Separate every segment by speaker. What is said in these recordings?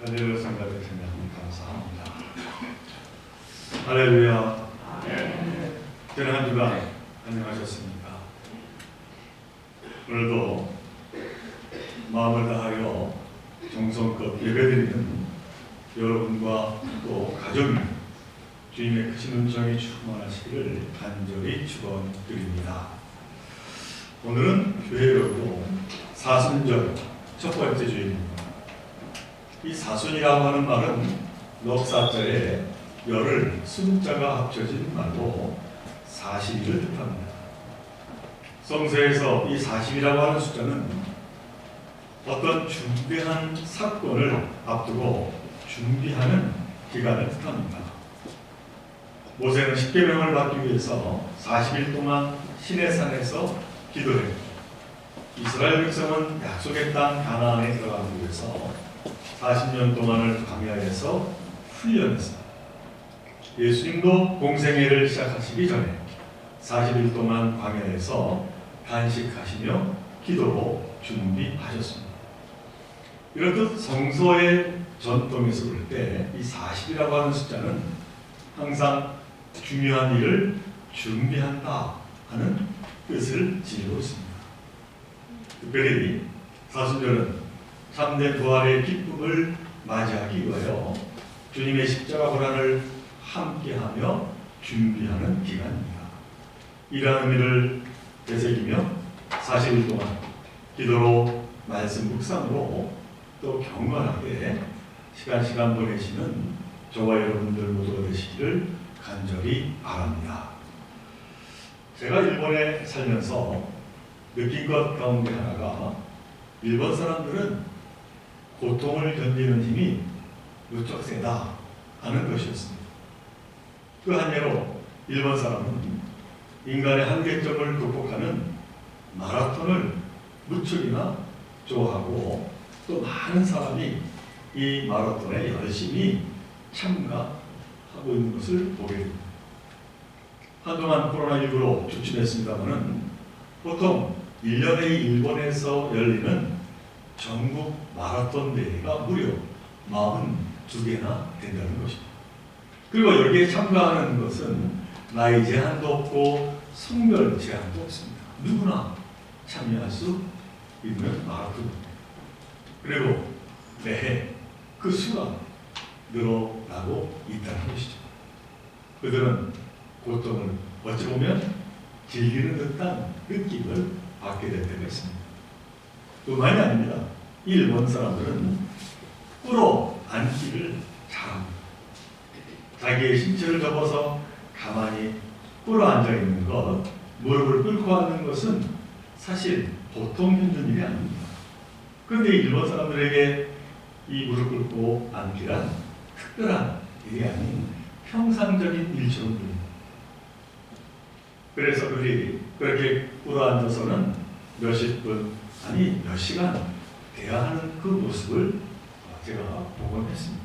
Speaker 1: 할렐루야 성가대 생각하면 감사합니다. 할렐루야. 지난 한 주간 안녕하셨습니까? 오늘도 마음을 다하여 정성껏 예배드리는 여러분과 또 가족이 주님의 크신 은총이 충만하시기를 간절히 축원드립니다. 오늘은 교회로 사순절 첫 번째 주일입니다. 이 사순이라고 하는 말은 넉사자에 열을 순자가 합쳐진 말로 40일을 뜻합니다. 성서에서 이 40이라고 하는 숫자는 어떤 중대한 사건을 앞두고 준비하는 기간을 뜻합니다. 모세는 십계명을 받기 위해서 40일 동안 시내산에서 기도했고, 이스라엘 백성은 약속의 땅 가나안에 들어가기 위해서 40년 동안을 광야에서 훈련했습니다. 예수님도 공생애를 시작하시기 전에 40일 동안 광야에서 단식하시며 기도로 준비하셨습니다. 이렇듯 성서의 전통에서 볼 때 이 40이라고 하는 숫자는 항상 중요한 일을 준비한다 하는 뜻을 지니고 있습니다. 특별히 사순절은 참된 부활의 기쁨을 맞이하기 위하여 주님의 십자가 고난을 함께하며 준비하는 기간입니다. 이러한 의미를 되새기며 40일 동안 기도로 말씀 묵상으로 또 경건하게 시간 보내시는 저와 여러분들 모두가 되시기를 간절히 바랍니다. 제가 일본에 살면서 느낀 것 가운데 하나가 일본 사람들은 고통을 견디는 힘이 무척 세다 하는 것이었습니다. 그 한 예로 일본 사람은 인간의 한계점을 극복하는 마라톤을 무척이나 좋아하고 또 많은 사람이 이 마라톤에 열심히 참가하고 있는 것을 보게 됩니다. 한동안 코로나19로 주춤했습니다마는 보통 1년에 일본에서 열리는 전국 마라톤 대회가 무려 42개나 된다는 것입니다. 그리고 여기에 참가하는 것은 나이 제한도 없고 성별 제한도 없습니다. 누구나 참여할 수 있는 마라톤입니다. 그리고 매해 그 수가 늘어나고 있다는 것이죠. 그들은 고통을 어찌 보면 즐기는 듯한 느낌을 받게 될 때가 있습니다. 그만이 아닙니다. 일본 사람들은 끌어안기를 잘합니다. 자기의 신체를 접어서 가만히 끌어앉아 있는 것, 무릎을 꿇고 앉는 것은 사실 보통 힘든 일이 아닙니다. 그런데 일본 사람들에게 이 무릎 꿇고 앉기란 특별한 일이 아닌 평상적인 일처럼 보입니다. 그래서 그들이 그렇게 끌어앉아서는 몇십 분, 아니 몇 시간 돼야 하는 그 모습을 제가 보곤 했습니다.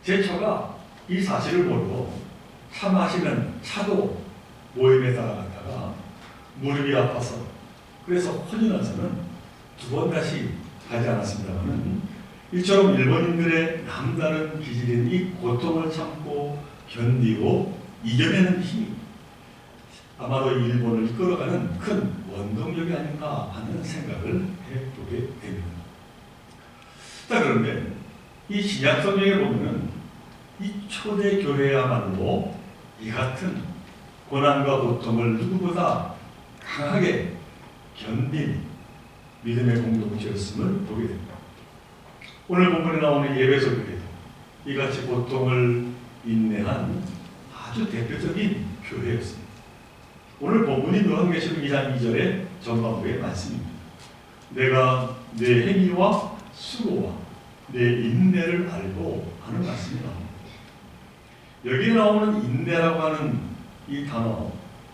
Speaker 1: 제 처가 이 사실을 모르고 차 마시는 차도 모임에 따라갔다가 무릎이 아파서 그래서 혼이 나서는 2번 다시 가지 않았습니다만, 이처럼 일본인들의 남다른 기질인 이 고통을 참고 견디고 이겨내는 힘이 아마도 일본을 이끌어가는 큰 원동력이 아닌가 하는 생각을 해보게 됩니다. 자, 그런데 이 신약 성경에 보면 이 초대 교회야말로 이 같은 고난과 고통을 누구보다 강하게 견딘 믿음의 공동체였음을 보게 됩니다. 오늘 본문에 나오는 에베소 교회도 이같이 고통을 인내한 아주 대표적인 교회였습니다. 오늘 본문이 요한계시록 2장 2절의 전반부의 말씀입니다. 내가 내 행위와 수고와 내 인내를 알고 하는 말씀이 나옵니다. 여기에 나오는 인내라고 하는 이 단어,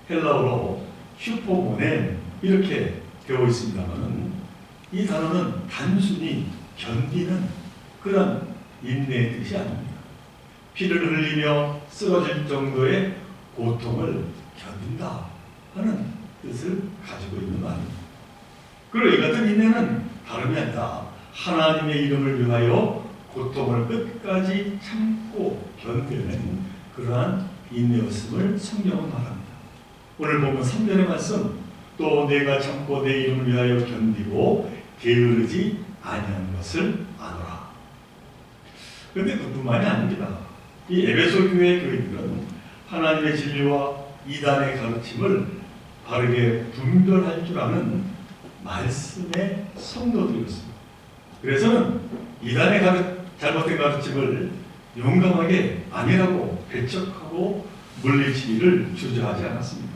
Speaker 1: 헬라어로 슈퍼모넨 이렇게 되어 있습니다만, 이 단어는 단순히 견디는 그런 인내의 뜻이 아닙니다. 피를 흘리며 쓰러질 정도의 고통을 견딘다 하는 뜻을 가지고 있는 말입니다. 그리고 이 같은 인내는 다름이 아니라 하나님의 이름을 위하여 고통을 끝까지 참고 견뎌낸 그러한 인내였음을 성경은 말합니다. 오늘 보면 3절의 말씀, 또 내가 참고 내 이름을 위하여 견디고 게으르지 아니한 것을 아노라. 그런데 그뿐만이 아닙니다. 이 에베소 교회 교인들은 하나님의 진리와 이단의 가르침을 바르게 분별할 줄 아는 말씀의 성도들이었습니다. 그래서는 이단의 잘못된 가르침을 용감하게 아니라고 배척하고 물리치기를 주저하지 않았습니다.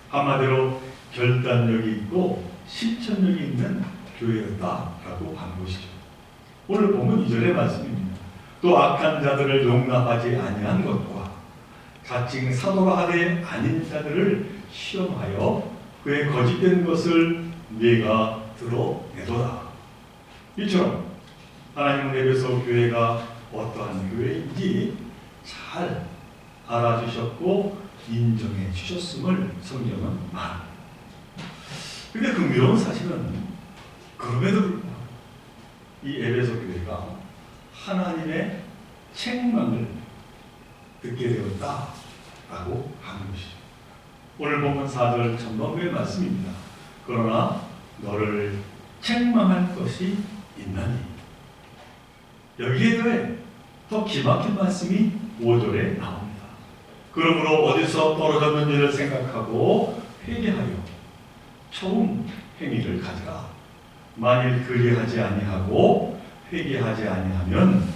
Speaker 1: 한마디로 결단력이 있고 실천력이 있는 교회였다라고 하는 것이죠. 오늘 보면 2절의 말씀입니다. 또 악한 자들을 용납하지 아니한 것과 자칭 사도라 하되 아닌 자들을 시험하여 그의 거짓된 것을 네가 드러내도다. 이처럼 하나님은 에베소 교회가 어떠한 교회인지 잘 알아주셨고 인정해 주셨음을 성경은 말합니다. 그런데 흥미로운 사실은 그럼에도 불구하고 이 에베소 교회가 하나님의 책망을 듣게 되었다라고 하는 것이죠. 오늘 보면 4절 전반부의 말씀입니다. 그러나 너를 책망할 것이 있나니. 여기에 더해 더 기막힌 말씀이 5절에 나옵니다. 그러므로 어디서 떨어졌는지를 생각하고 회개하여 처음 행위를 가져라. 만일 그리하지 아니하고 회개하지 아니하면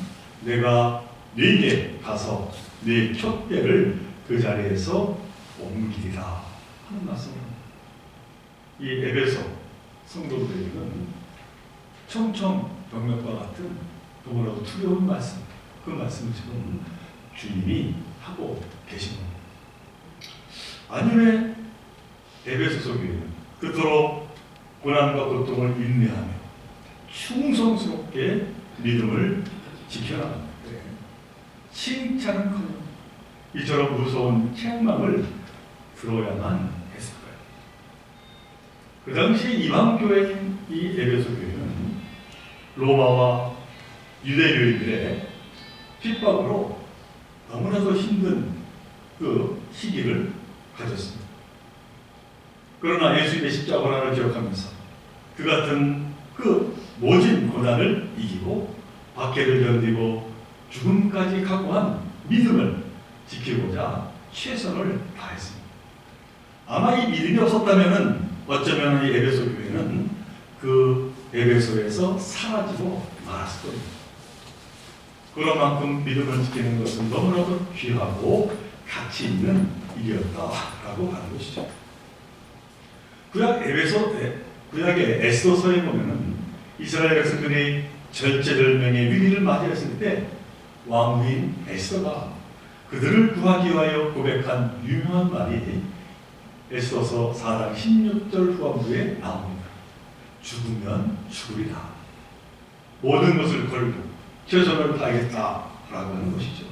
Speaker 1: 내가 네게 가서 네 촛대를 그 자리에서 옮기리라 하는 말씀입니다. 이 에베소 성도들에게는 청청병력과 같은 너무나도 두려운 말씀, 그 말씀을 지금 주님이 하고 계신 겁니다. 아니 왜 에베소서 교회는 그토록 고난과 고통을 인내하며 충성스럽게 믿음을 지켜나갑니다. 칭찬은커녕 이처럼 무서운 책망을 들어야만 했을까요? 그 당시 이방교회인 이 에베소 교회는 로마와 유대교인들의 핍박으로 너무나도 힘든 그 시기를 가졌습니다. 그러나 예수님의 십자가를 기억하면서 그 같은 그 모진 고난을 이기고 박해를 견디고 죽음까지 각오한 믿음을 지키고자 최선을 다했습니다. 아마 이 믿음이 없었다면 어쩌면 이 에베소 교회는 그 에베소에서 사라지고 말았을 겁니다. 그런 만큼 믿음을 지키는 것은 너무나도 귀하고 가치 있는 일이었다라고 하는 것이죠. 구약의 에스더서에 보면은 이스라엘 백성들이 절제절명의 위기를 맞이했을 때 왕후인 에스더가 그들을 구하기 위하여 고백한 유명한 말이 에스더서 4장 16절 후반부에 나옵니다. 죽으면 죽으리라. 모든 것을 걸고 최선을 다하겠다라고 하는 것이죠.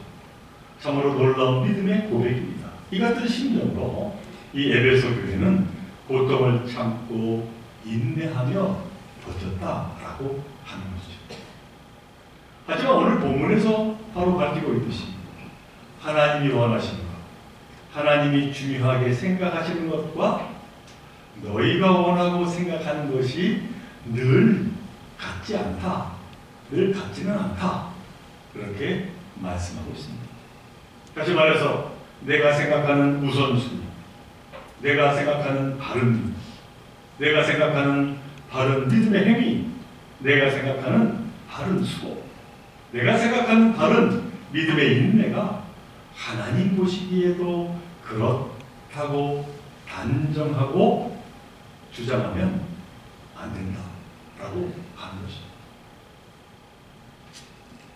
Speaker 1: 참으로 놀라운 믿음의 고백입니다. 이 같은 심정으로 이 에베소 교회는 고통을 참고 인내하며 버텼다라고 하는 것이죠. 하지만 오늘 본문에서 바로 밝히고 있듯이 하나님이 원하시는 것, 하나님이 중요하게 생각하시는 것과 너희가 원하고 생각하는 것이 늘 같지 않다, 늘 같지는 않다, 그렇게 말씀하고 있습니다. 다시 말해서 내가 생각하는 우선순위, 내가 생각하는 바른 믿음, 내가 생각하는 바른 믿음의 행위, 내가 생각하는 바른 수고, 내가 생각하는 바른 믿음의 인내가 하나님 보시기에도 그렇다고 단정하고 주장하면 안 된다라고 하는 것입니다.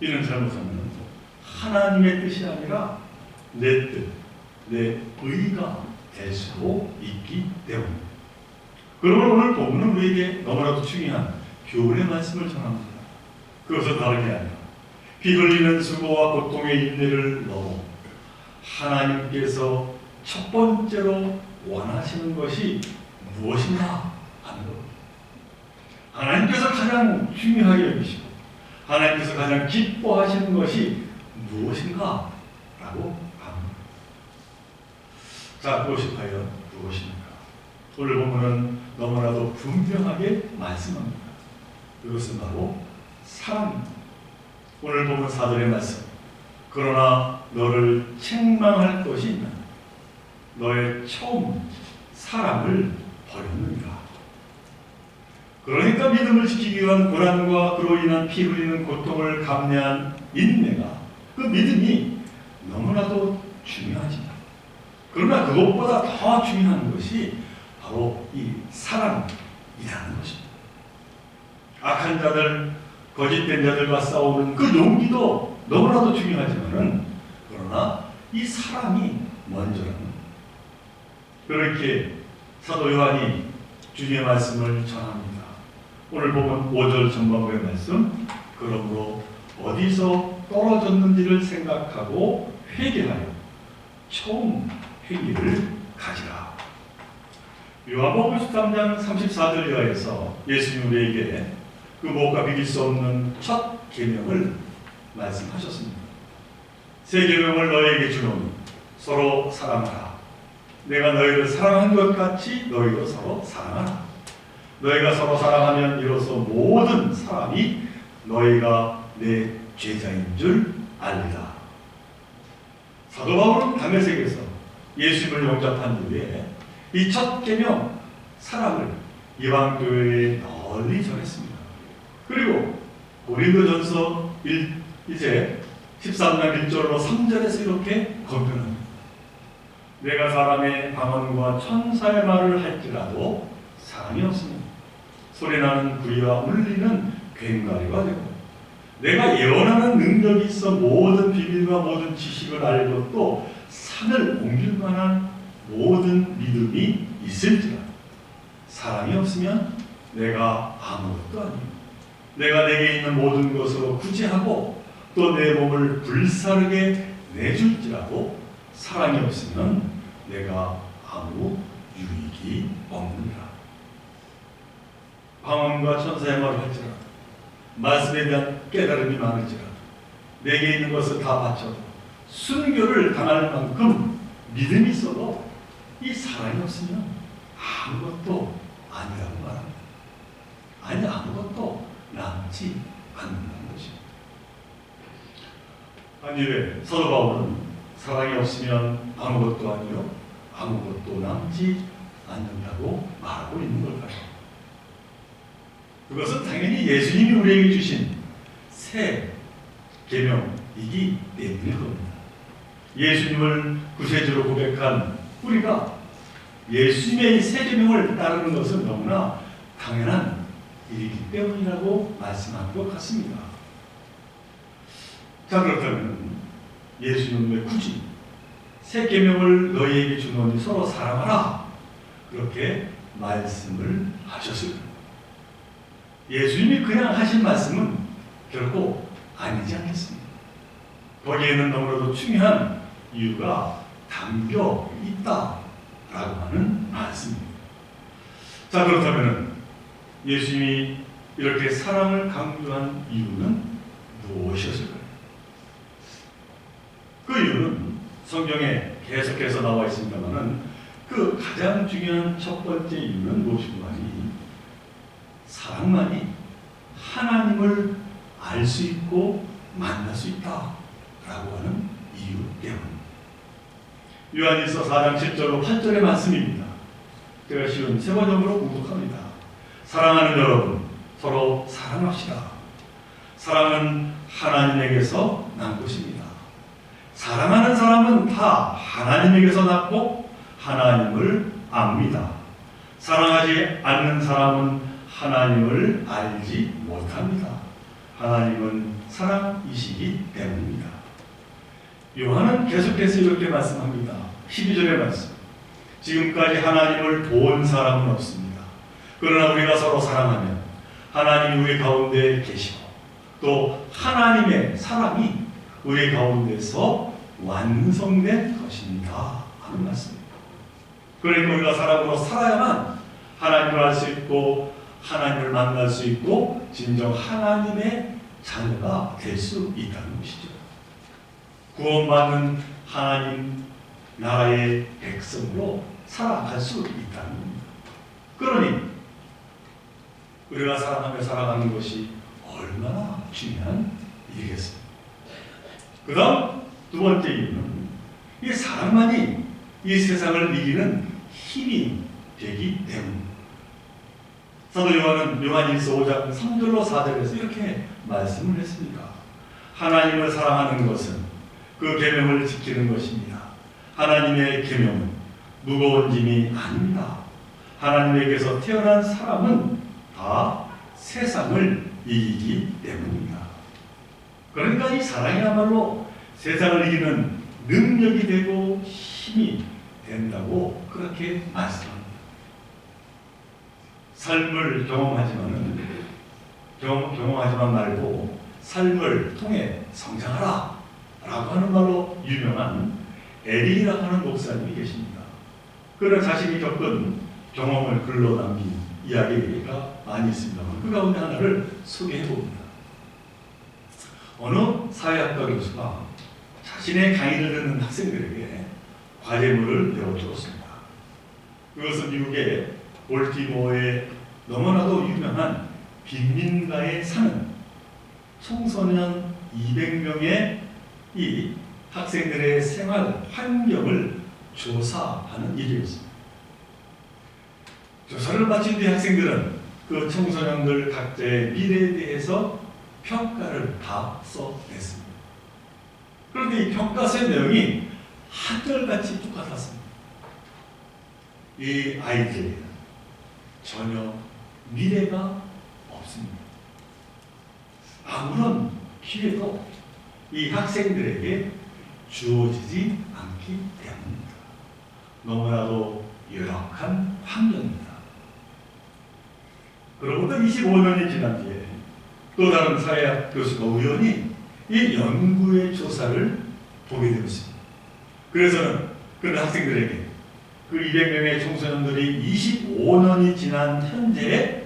Speaker 1: 이런 잘못하면 하나님의 뜻이 아니라 내 뜻, 내 의가 될 수도 있기 때문입니다. 그러므로 오늘 본문은 우리에게 너무나도 중요한 교훈의 말씀을 전합니다. 그것은 다른 게 아니라 피 흘리는 수고와 고통의 인내를 넘어 하나님께서 첫 번째로 원하시는 것이 무엇인가 하는 겁니다. 하나님께서 가장 중요하게 여기시고 하나님께서 가장 기뻐하시는 것이 무엇인가? 라고 합니다. 자, 그것이 과연 무엇입니까? 오늘 본문은 너무나도 분명하게 말씀합니다. 그것은 바로 사랑입니다. 오늘 본문 4절의 말씀. 그러나 너를 책망할 것이 있나? 너의 처음 사랑을 버렸느니라. 그러니까 믿음을 지키기 위한 고난과 그로 인한 피 흘리는 고통을 감내한 인내가, 그 믿음이 너무나도 중요하지만, 그러나 그것보다 더 중요한 것이 바로 이 사랑이라는 것입니다. 악한 자들, 거짓된 자들과 싸우는 그 용기도 너무나도 중요하지만은, 그러나 이 사랑이 먼저라는 겁니다. 그렇게 사도 요한이 주님의 말씀을 전합니다. 오늘 보면 5절 전반부의 말씀. 그러므로 어디서 떨어졌는지를 생각하고 회개하여 처음 행위를 가지라. 요한복음 13장 34절 이하에서 예수님 우리에게 그 무엇과 비길 수 없는 첫 계명을 말씀하셨습니다. 새 계명을 너희에게 주노니 서로 사랑하라. 내가 너희를 사랑한 것 같이 너희도 서로 사랑하라. 너희가 서로 사랑하면 이로써 모든 사람이 너희가 내 제자인 줄 알리라. 사도 바울은 다메섹에서 예수님을 영접한 이후에 이 첫 계명 사랑을 이방 교회에 널리 전했습니다. 그리고 고린도전서 13장 1절로 3절에서 이렇게 권면합니다. 내가 사람의 방언과 천사의 말을 할지라도 사랑이 없으면 소리나는 구리와 울리는 괭과리가 되고, 내가 예언하는 능력이 있어 모든 비밀과 모든 지식을 알고 또 산을 옮길 만한 모든 믿음이 있을지라도 사랑이 없으면 내가 아무것도 아니요. 내가 내게 있는 모든 것으로 구제하고 또 내 몸을 불사르게 내줄지라도 사랑이 없으면 내가 아무 유익이 없느니라. 방언과 천사의 말을 할지라도, 말씀에 대한 깨달음이 많을지라도, 내게 있는 것을 다 바쳐도 순교를 당할 만큼 믿음이 있어도 이 사랑이 없으면 아무것도 아니라고 말합니다. 아니, 아무것도 남지 않는다는 것입니다. 아니, 왜 사도 바울은 사랑이 없으면 아무것도 아니요 아무것도 남지 않는다고 말하고 있는 걸까요? 그것은 당연히 예수님이 우리에게 주신 새 계명이기 때문일 겁니다. 예수님을 구세주로 고백한 우리가 예수님의 새 계명을 따르는 것은 너무나 당연한 일이기 때문이라고 말씀한 것 같습니다. 자, 그렇다면 예수님은 왜 굳이 새 계명을 너희에게 주노니 서로 사랑하라 그렇게 말씀을 하셨을까요? 예수님이 그냥 하신 말씀은 결코 아니지 않겠습니까? 거기에는 너무나도 중요한 이유가 담겨 있다라고 하는 말씀입니다. 자, 그렇다면 예수님이 이렇게 사랑을 강조한 이유는 무엇이었을까요? 그 이유는 성경에 계속해서 나와 있습니다만 그 가장 중요한 첫 번째 이유는 무엇이고 하니 사랑만이 하나님을 알 수 있고 만날 수 있다라고 하는 이유 때문입니다. 요한일서 4장 7절로 8절의 말씀입니다. 제가 쉬운 세 번역으로 공독합니다. 사랑하는 여러분, 서로 사랑합시다. 사랑은 하나님에게서 난 것입니다. 사랑하는 사람은 다 하나님에게서 났고 하나님을 압니다. 사랑하지 않는 사람은 하나님을 알지 못합니다. 하나님은 사랑이시기 때문입니다. 요한은 계속해서 이렇게 말씀합니다. 12절의 말씀. 지금까지 하나님을 본 사람은 없습니다. 그러나 우리가 서로 사랑하면 하나님이 우리 가운데 계시고 또 하나님의 사랑이 우리 가운데서 완성된 것입니다 하는 말씀입니다. 그러니까 우리가 사랑으로 살아야만 하나님을 알 수 있고 하나님을 만날 수 있고 진정 하나님의 자녀가 될 수 있다는 것이죠. 구원받는 하나님 나라의 백성으로 살아갈 수 있다는 겁니다. 그러니 우리가 사랑하며 살아가는 것이 얼마나 중요한 일이겠습니까? 그 다음 두 번째 이유는 이 사랑만이 이 세상을 이기는 힘이 되기 때문입니다. 사도 요한은 요한일서 5장 3절로 4절에서 이렇게 말씀을 했습니다. 하나님을 사랑하는 것은 그 계명을 지키는 것입니다. 하나님의 계명은 무거운 짐이 아닙니다. 하나님에게서 태어난 사람은 다 세상을 이기기 때문입니다. 그러니까 이 사랑이야말로 세상을 이기는 능력이 되고 힘이 된다고 그렇게 말씀합니다. 삶을 경험하지만 말고 삶을 통해 성장하라 라고 하는 말로 유명한 에릭이라고 하는 목사님이 계십니다. 그는 자신이 겪은 경험을 글로 남긴 이야기가 많이 있습니다만 그 가운데 하나를 소개해 봅니다. 어느 사회학과 교수가 자신의 강의를 듣는 학생들에게 과제물을 내어주었습니다. 그것은 미국의 볼티모어의 너무나도 유명한 빈민가에 사는 청소년 200명의 이 학생들의 생활 환경을 조사하는 일이었습니다. 조사를 마친 뒤 학생들은 그 청소년들 각자의 미래에 대해서 평가를 다 써냈습니다. 그런데 이 평가서의 내용이 한결같이 똑같았습니다. 이 아이들에게는 전혀 미래가 없습니다. 아무런 기회도 이 학생들에게 주어지지 않기 때문입니다. 너무나도 열악한 환경입니다. 그로부터 25년이 지난 뒤에 또 다른 사회학 교수가 우연히 이 연구의 조사를 보게 되었습니다. 그래서는 그 학생들에게 그 200명의 청소년들이 25년이 지난 현재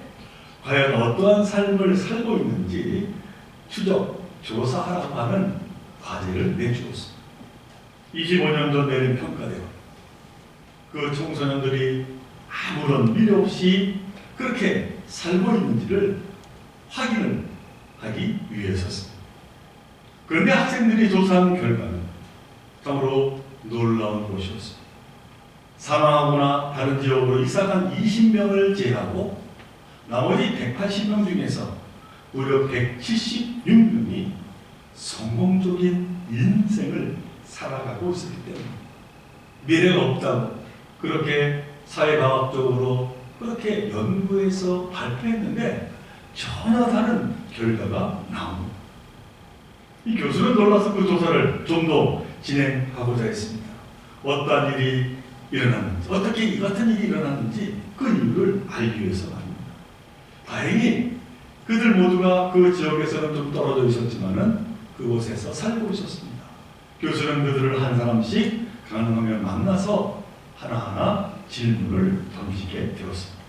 Speaker 1: 과연 어떠한 삶을 살고 있는지 추적, 조사하라고 하는 과제를 내주었습니다. 25년 전 내린 평가대로 그 청소년들이 아무런 미래 없이 그렇게 살고 있는지를 확인을 하기 위해서였습니다. 그런데 학생들이 조사한 결과는 참으로 놀라운 것이었습니다. 사망하거나 다른 지역으로 이사간 20명을 제외하고 나머지 180명 중에서 무려 176명이 성공적인 인생을 살아가고 있었기 때문입니다. 미래가 없다고 그렇게 사회과학적으로 그렇게 연구해서 발표했는데 전혀 다른 결과가 나옵니다. 이 교수는 놀라서 그 조사를 좀 더 진행하고자 했습니다. 어떠한 일이 일어났는지, 어떻게 이 같은 일이 일어났는지 그 이유를 알기 위해서 말입니다. 다행히 그들 모두가 그 지역에서는 좀 떨어져 있었지만은 그곳에서 살고 있었습니다. 교수는 그들을 한 사람씩 가능하면 만나서 하나하나 질문을 던지게 되었습니다.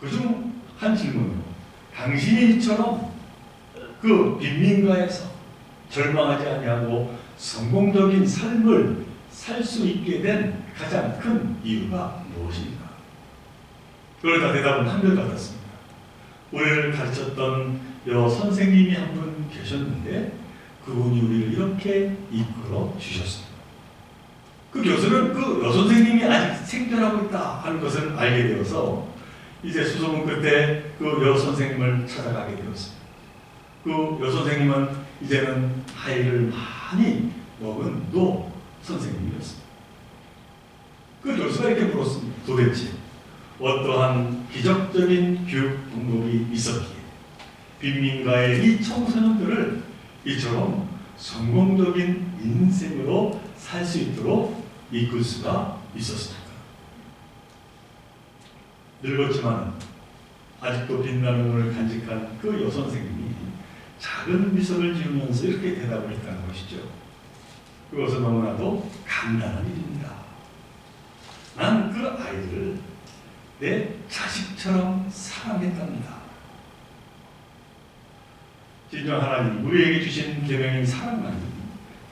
Speaker 1: 그중 한 질문으로 당신이 이처럼 그 빈민가에서 절망하지 아니하고 성공적인 삶을 살 수 있게 된 가장 큰 이유가 무엇입니까? 그러다 대답은 한결같았습니다. 우리를 가르쳤던 여 선생님이 한 분 계셨는데 그분이 우리를 이렇게 이끌어 주셨습니다. 그 교수는 그 여선생님이 아직 생존하고 있다 하는 것을 알게 되어서 이제 수소문 끝에 그 여선생님을 찾아가게 되었습니다. 그 여선생님은 이제는 나이를 많이 먹은 노 선생님이었습니다. 그 교수가 이렇게 물었습니다. 도대체 어떠한 기적적인 교육 방법이 있었기에 빈민가의 이 청소년들을 이처럼 성공적인 인생으로 살 수 있도록 이끌 수가 있었습니까? 늙었지만 아직도 빛나는 눈을 간직한 그 여선생님이 작은 미소를 지으면서 이렇게 대답을 했다는 것이죠. 그것은 너무나도 간단한 일입니다. 난 그 아이들을 내 자식처럼 사랑했답니다. 진정 하나님 우리에게 주신 계명인 사랑만이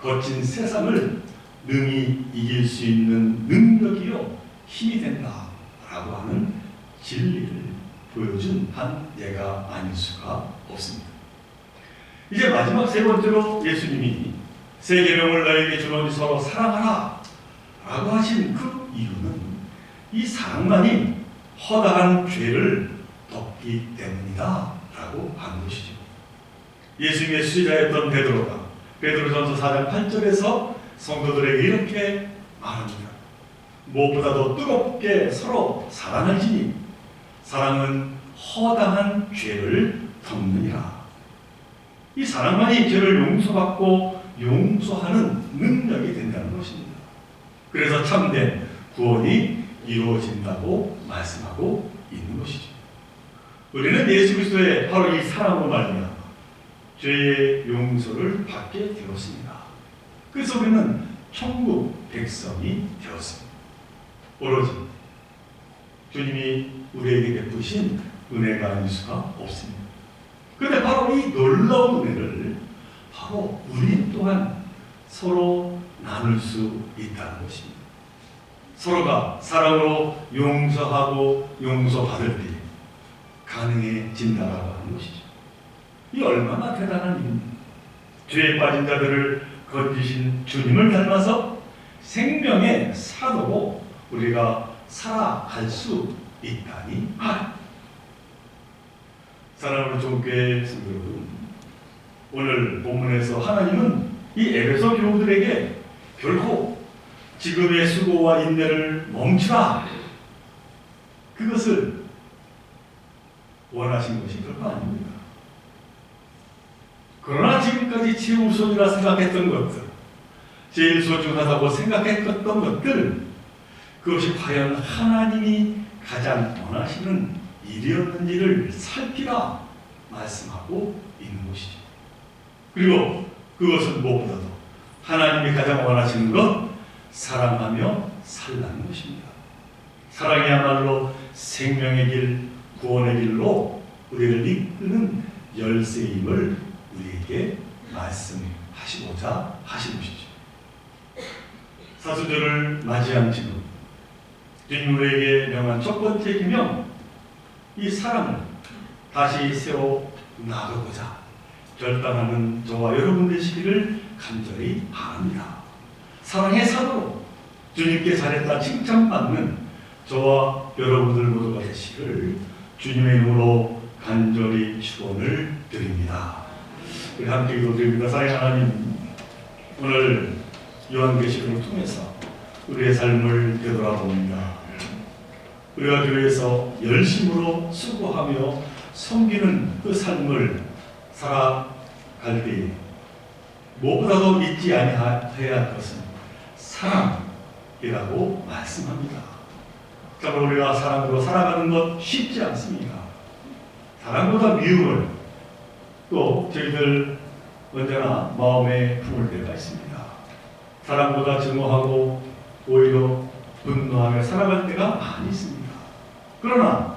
Speaker 1: 거친 세상을 능히 이길 수 있는 능력이요 힘이 된다라고 하는 진리를 보여준 한 예가 아닐 수가 없습니다. 이제 마지막 세 번째로 예수님이 세 계명을 너에게 주노니 서로 사랑하라 라고 하신 그 이유는 이 사랑만이 허다한 죄를 덮기 때문이다 라고 하는 것이죠. 예수님의 수제자였던 베드로전서 4장 8절에서 성도들에게 이렇게 말합니다. 무엇보다도 뜨겁게 서로 사랑할지니 사랑은 허다한 죄를 덮느니라. 이 사랑만이 죄를 용서받고 용서하는 능력이 된다는 것입니다. 그래서 참된 구원이 이루어진다고 말씀하고 있는 것이죠. 우리는 예수 그리스도의 바로 이 사랑으로 말미암아 죄의 용서를 받게 되었습니다. 그래서 우리는 천국 백성이 되었습니다. 오로지 주님이 우리에게 베푸신 은혜가 아닐 수가 없습니다. 그런데 바로 이 놀라운 은혜를 바로 우리 또한 서로 나눌 수 있다는 것입니다. 서로가 사랑으로 용서하고 용서받을 때 가능해진다라고 하는 것이죠. 이 얼마나 대단한 일입니까? 죄에 빠진 자들을 건지신 주님을 닮아서 생명의 사도로 우리가 살아갈 수 있다니 말입니다. 사랑하는 종교회 성도 여러분, 오늘 본문에서 하나님은 이 에베소 교우들에게 결코 지금의 수고와 인내를 멈추라, 그것을 원하신 것이 결코 아닙니다. 그러나 지금까지 최우선이라 생각했던 것들, 제일 소중하다고 생각했던 것들, 그것이 과연 하나님이 가장 원하시는 일이었는지를 살피라 말씀하고 있는 것이죠. 그리고 그것은 무엇보다도 하나님이 가장 원하시는 것, 사랑하며 살라는 것입니다. 사랑이야말로 생명의 길, 구원의 길로 우리를 이끄는 열쇠임을 우리에게 말씀하시고자 하신 것이죠. 사순절을 맞이한 지금 주님 우리에게 명한 첫 번째 계명, 이 사랑을 다시 세워 나가고자 결단하는 저와 여러분 되시기를 간절히 바랍니다. 사랑의 사도로 주님께 잘했다 칭찬받는 저와 여러분들 모두가 되시기를 주님의 이름으로 간절히 축원을 드립니다. 우리 함께 기도드립니다. 사랑의 하나님, 오늘 요한계시록을 통해서 우리의 삶을 되돌아봅니다. 우리가 교회에서 열심으로 수고하며 섬기는 그 삶을 살아갈 때 무엇보다도 잊지 아니해야 할 것은 사랑이라고 말씀합니다. 정말 우리가 사랑으로 살아가는 것 쉽지 않습니다. 사랑보다 미움을, 또 저희들 언제나 마음에 품을 때가 있습니다. 사랑보다 증오하고 오히려 분노하며 살아갈 때가 많이 있습니다. 그러나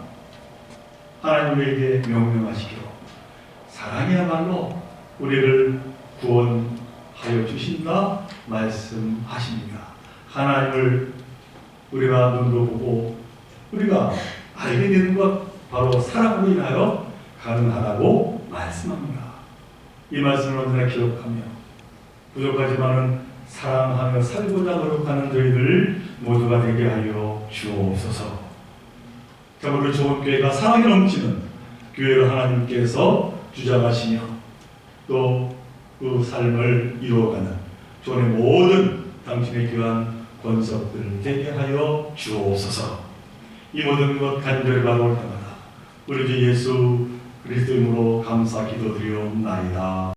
Speaker 1: 하나님 우리에게 명령하시기로 사랑이야말로 우리를 구원하여 주신다 말씀하십니다. 하나님을 우리가 눈으로 보고 우리가 알게 되는 것, 바로 사랑으로 인하여 가능하다고 말씀합니다. 이 말씀을 언제나 기억하며 부족하지만은 사랑하며 살고자 노력하는 저희들 모두가 되게 하여 주옵소서. 정말로 좋은 교회가 사랑이 넘치는 교회를 하나님께서 주장하시며 또 그 삶을 이루어가는 주의 모든 당신의 귀한 권석들 되게 하여 주옵소서. 이 모든 것 간절히 바라올 때마다 우리 주 예수 그리스도 이름으로 감사 기도드리옵나이다.